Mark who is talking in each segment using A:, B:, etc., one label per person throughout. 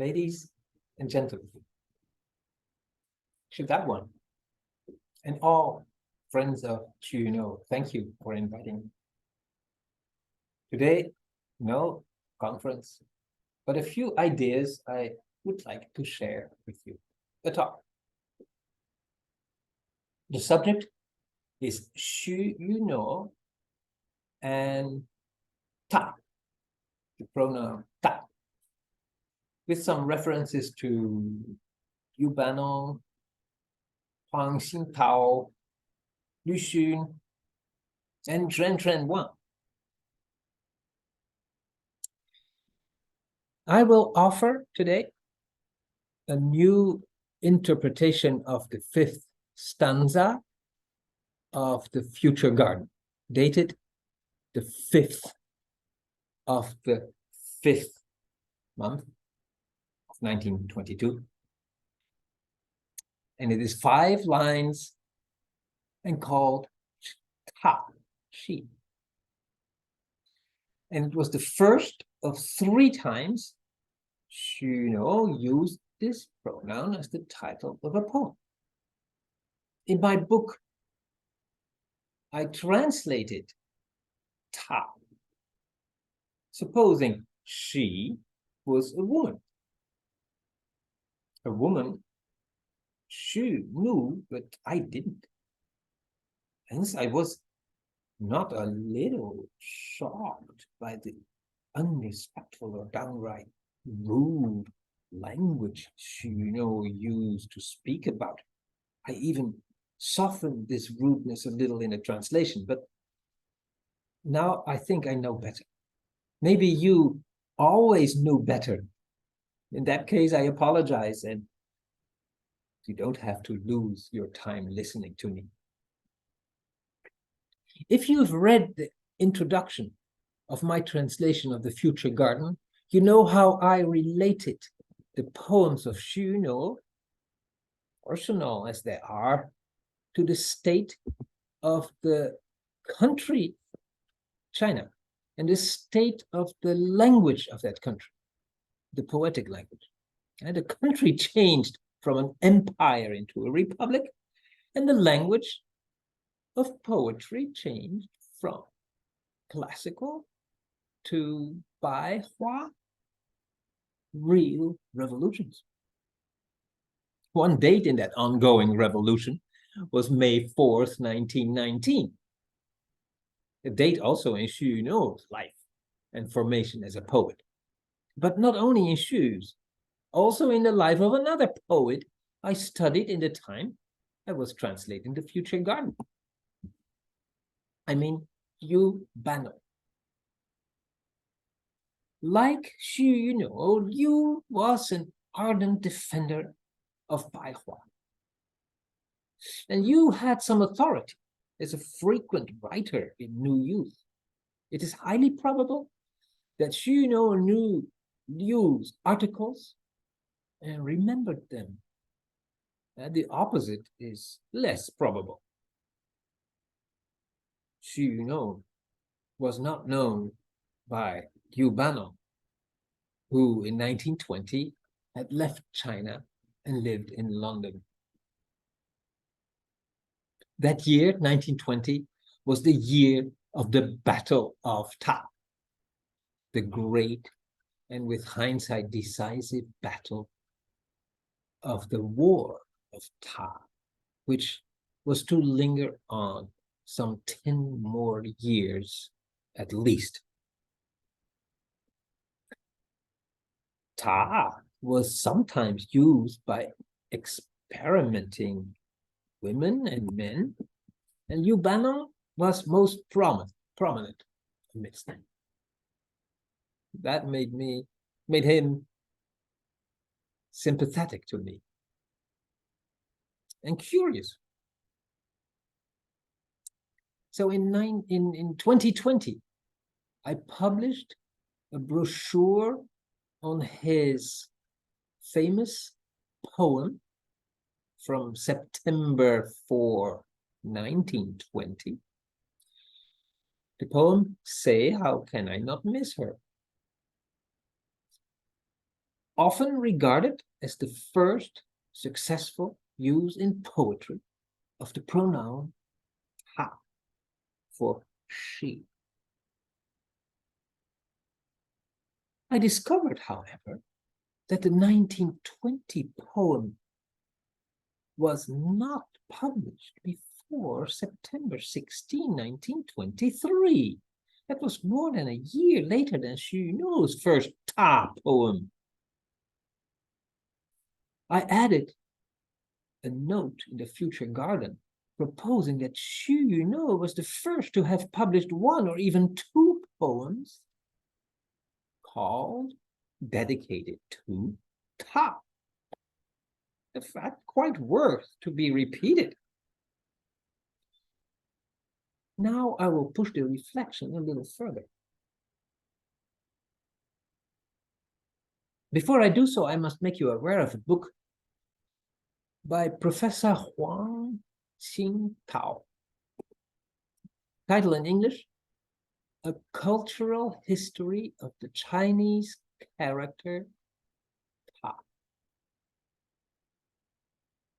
A: ladies and gentlemen, should that one, and all friends of Xu Yunuo, thank you for inviting me. Today, no conference, but a few ideas I would like to share with you. The talk. The subject is Xu Yunuo and ta, the pronoun ta, with some references to Yu Banon, Huang Xintao, Lu Xun, and Zhen Wang. I will offer today a new interpretation of the fifth stanza of the Future Garden, dated the 5th of the 5th month of 1922. And it is 5 lines and called Ta, she. And it was the first of 3 times Xu Yunuo used this pronoun as the title of a poem. In my book, I translated ta, supposing she was a woman. A woman Xu knew, but I didn't. Hence, I was not a little shocked by the unrespectful or downright rude language Xu Yunuo used to speak about. I even softened this rudeness a little in a translation, but now I think I know better. Maybe you always knew better. In that case, I apologize, and you don't have to lose your time listening to me. If you've read the introduction of my translation of the Future Garden, you know how I related the poems of Xu Yunuo, personal as they are, to the state of the country, China, and the state of the language of that country, the poetic language. And the country changed from an empire into a republic, and the language of poetry changed from classical to Baihua, real revolutions. One date in that ongoing revolution was May 4th, 1919. A date also in Xu Yunuo's life and formation as a poet. But not only in Xu's, also in the life of another poet I studied in the time I was translating the Future Garden. I mean, Yu Banon. Like Xu Yunuo, Liu was an ardent defender of Baihua. And Yu had some authority as a frequent writer in New Youth. It is highly probable that Xu Yunuo knew Liu's articles and remembered them. And the opposite is less probable. Xu Yunuo was not known by Yu Banon, who in 1920 had left China and lived in London. That year, 1920, was the year of the Battle of Ta, the great and with hindsight decisive battle of the War of Ta, which was to linger on some 10 more years at least. Ta was sometimes used by experimenting women and men, and Yu Banon was most prominent amidst them. That made him sympathetic to me and curious. So in 2020, I published a brochure on his famous poem from September 4, 1920. The poem, Say, How Can I Not Miss Her? often regarded as the first successful use in poetry of the pronoun ha for she. I discovered, however, that the 1920 poem was not published before September 16, 1923. That was more than a year later than Xu Yunuo's first Ta poem. I added a note in the Future Garden proposing that Xu Yunuo was the first to have published one or even two poems called, dedicated to Ta. A fact quite worth to be repeated. Now I will push the reflection a little further. Before I do so, I must make you aware of a book by Professor Huang Qingtao. Title in English, A Cultural History of the Chinese Character Ta.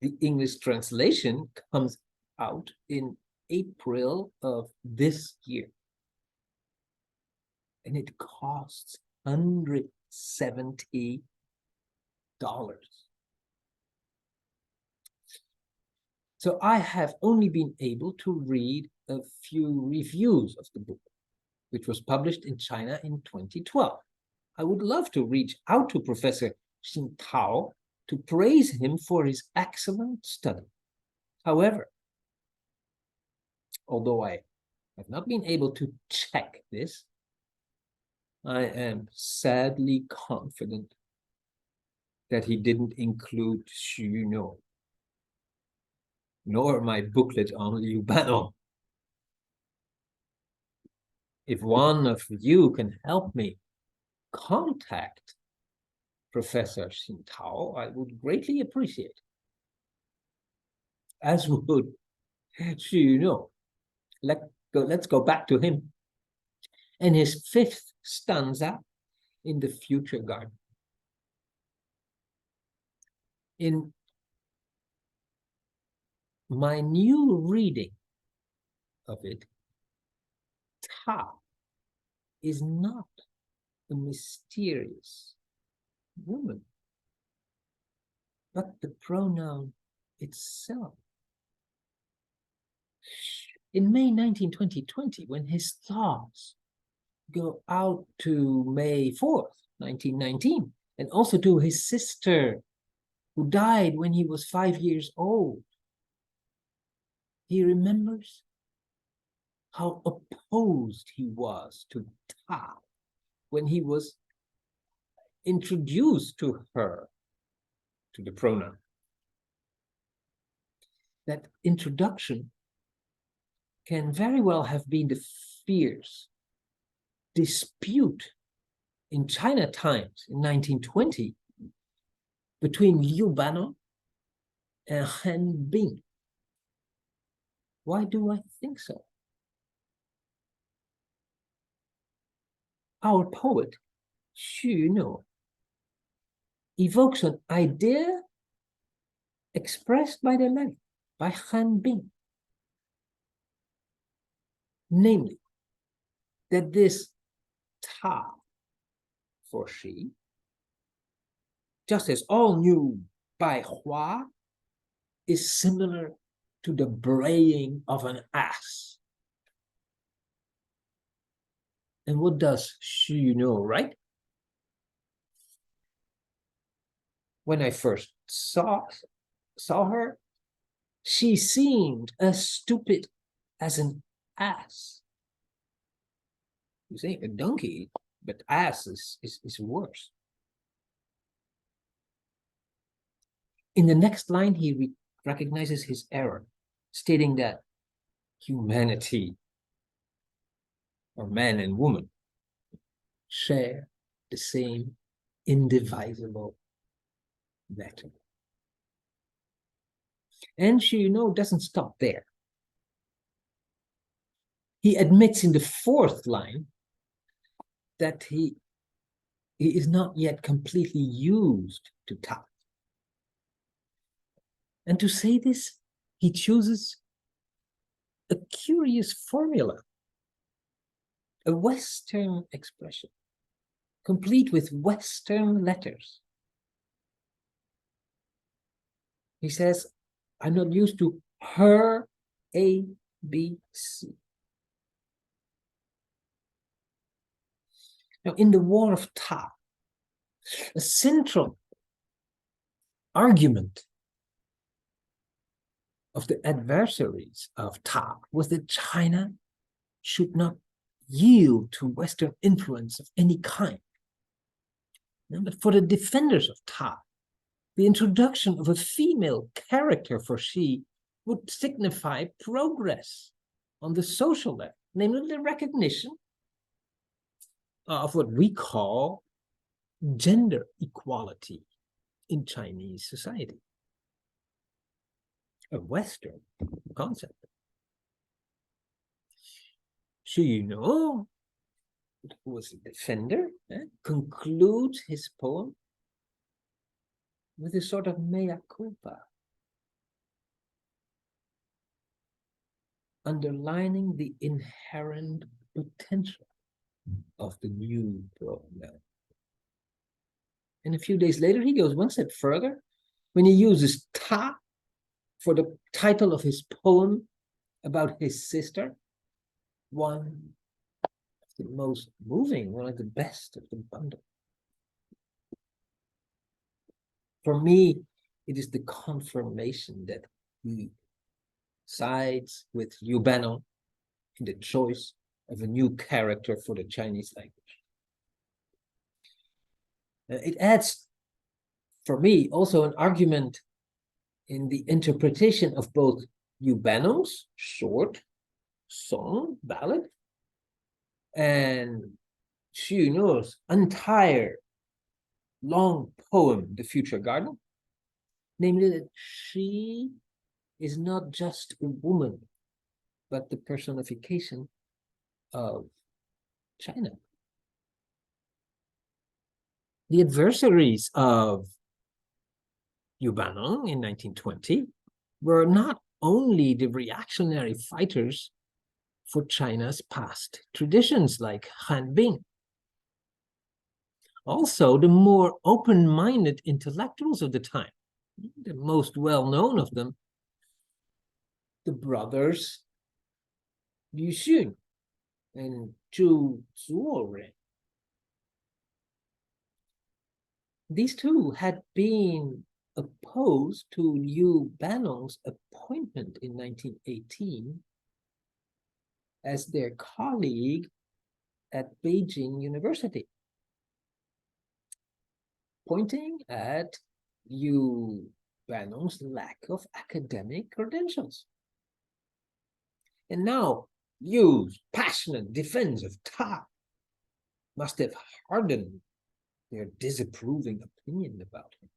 A: The English translation comes out in April of this year. And it costs $170. So I have only been able to read a few reviews of the book, which was published in China in 2012. I would love to reach out to Professor Qingtao to praise him for his excellent study. However, although I have not been able to check this, I am sadly confident that he didn't include Xu Yunuo, nor my booklet on Liu Banong. If one of you can help me contact Professor Qingtao, I would greatly appreciate it. As would Xu Yunuo. Let's go back to him and his fifth stanza in the Future Garden. In my new reading of it, Ta is not a mysterious woman, but the pronoun itself. In May 19, 2020, when his thoughts go out to May 4th, 1919, and also to his sister, who died when he was 5 years old, he remembers how opposed he was to Ta when he was introduced to her, to the pronoun. That introduction can very well have been the fierce dispute in China times in 1920 between Liu Banong and Han Bing. Why do I think so? Our poet, Xu Yunuo, evokes an idea expressed by the letter, by Han Bing. Namely, that this Ta for she, just as all knew by Hua, is similar to the braying of an ass. And what does Xu Yunuo write? When I first saw her, she seemed as stupid as an ass. You say a donkey, but ass is worse. In the next line, he recognizes his error, stating that humanity, or man and woman, share the same indivisible matter. And Xu Yunuo doesn't stop there. He admits in the fourth line that he he is not yet completely used to Ta. And to say this, he chooses a curious formula, a Western expression, complete with Western letters. He says, I'm not used to her A, B, C. Now, in the War of Ta, a central argument of the adversaries of Ta was that China should not yield to Western influence of any kind. But for the defenders of Ta, the introduction of a female character for Xi would signify progress on the social level, namely the recognition of what we call gender equality in Chinese society. A Western concept. Xu Yunuo, who was a defender, concludes his poem with a sort of mea culpa, underlining the inherent potential of the new pronoun. And a few days later, he goes one step further when he uses Ta for the title of his poem about his sister, one of the most moving, one of the best of the bundle. For me, it is the confirmation that he sides with Liu Banong in the choice of a new character for the Chinese language. It adds, for me, also an argument in the interpretation of both Liu Banong's short song, ballad, and Xu Yunuo's entire long poem, The Future Garden, namely that she is not just a woman, but the personification of China. The adversaries of Liu Banong in 1920 were not only the reactionary fighters for China's past traditions like Han Bing, also the more open-minded intellectuals of the time, the most well-known of them, the brothers Liu Xun and Zhu Zuoren. These two had been opposed to Liu Banong's appointment in 1918 as their colleague at Beijing University, pointing at Liu Banong's lack of academic credentials. And now Liu's passionate defense of Ta must have hardened their disapproving opinion about him.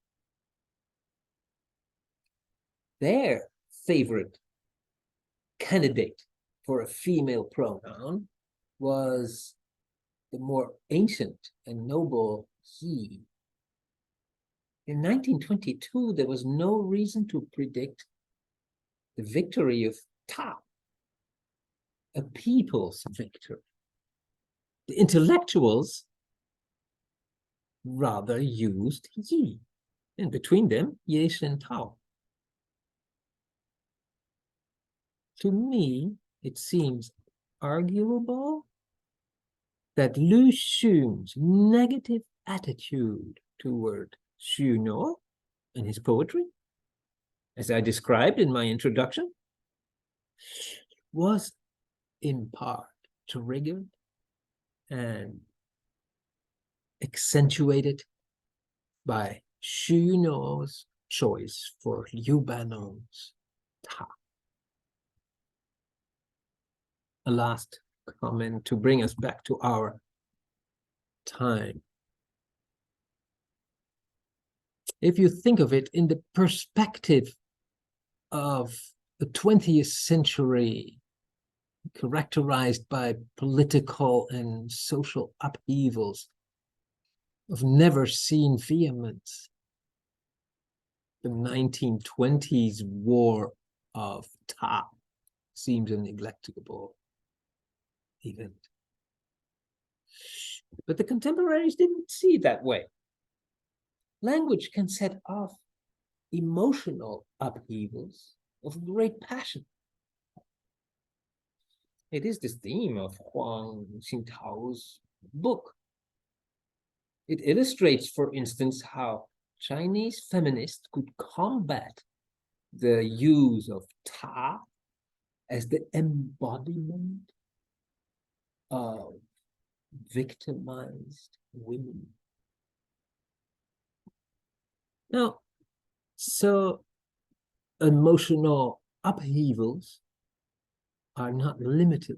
A: Their favorite candidate for a female pronoun was the more ancient and noble he. In 1922, there was no reason to predict the victory of Ta, a people's victory. The intellectuals rather used Yi, and between them, Ye and Tao. To me, it seems arguable that Liu Xun's negative attitude toward Xu Yunuo and his poetry, as I described in my introduction, was in part triggered and accentuated by Xu Yunuo's choice for Liu Banong's Ta. A last comment to bring us back to our time. If you think of it in the perspective of the 20th century, characterized by political and social upheavals, of never-seen vehemence. The 1920s war of Ta seems a neglectable event. But the contemporaries didn't see it that way. Language can set off emotional upheavals of great passion. It is the theme of Huang Xintao's book. It illustrates, for instance, how Chinese feminists could combat the use of Ta as the embodiment of victimized women. Now, so emotional upheavals are not limited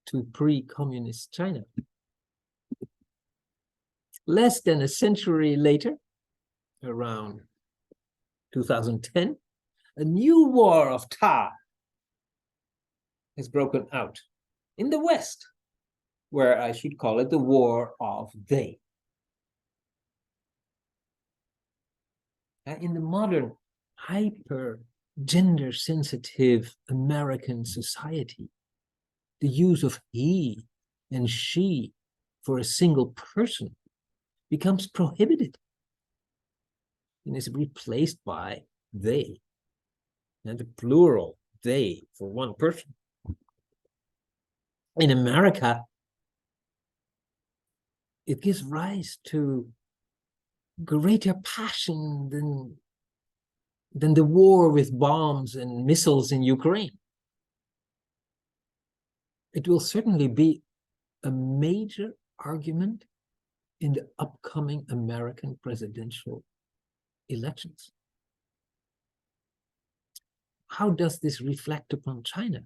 A: to pre-communist China. Less than a century later, around 2010, a new war of Ta has broken out in the West, where I should call it the war of they. In the modern, hyper-gender sensitive American society, the use of he and she for a single person becomes prohibited and is replaced by they, and the plural they for one person. In America, it gives rise to greater passion than the war with bombs and missiles in Ukraine. It will certainly be a major argument in the upcoming American presidential elections. How does this reflect upon China?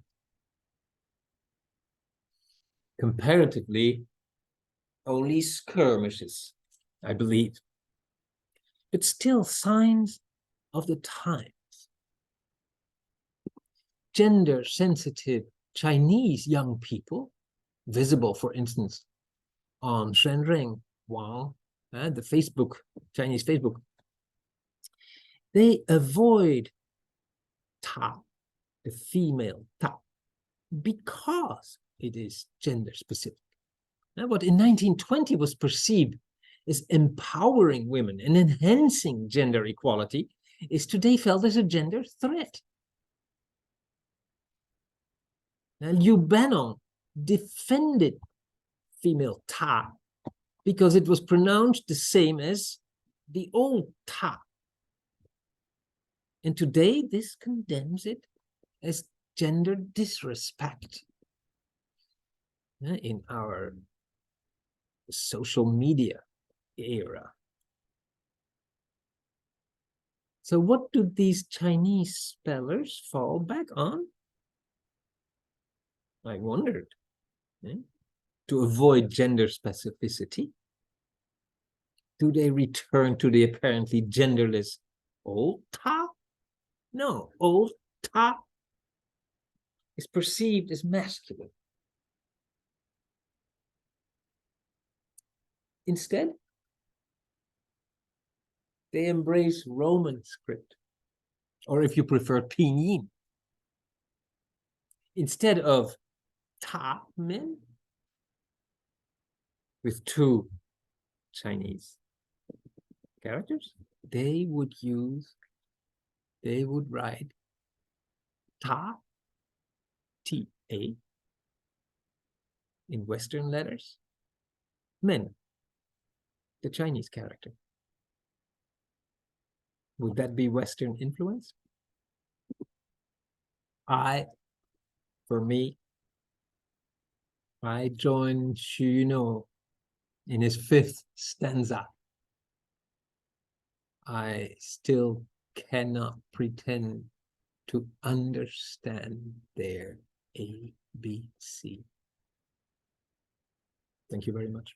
A: Comparatively, only skirmishes, I believe, but still signs of the times. Gender-sensitive Chinese young people, visible, for instance, on Shenreng, Wang, the Facebook, Chinese Facebook, they avoid Ta, the female Ta, because it is gender specific. Now, what in 1920 was perceived as empowering women and enhancing gender equality is today felt as a gender threat. Now, Liu Benong defended female Ta because it was pronounced the same as the old Ta. And today, this condemns it as gender disrespect. In our social media era. So what do these Chinese spellers fall back on? I wondered. To avoid gender specificity, do they return to the apparently genderless old Ta? No, old Ta is perceived as masculine. Instead, they embrace Roman script, or if you prefer, pinyin. Instead of Ta men with two Chinese characters, they would write Ta, T-A, in Western letters, men, the Chinese character. Would that be Western influence? For me, I join Xu Yunuo in his 5th stanza. I still cannot pretend to understand their ABC. Thank you very much.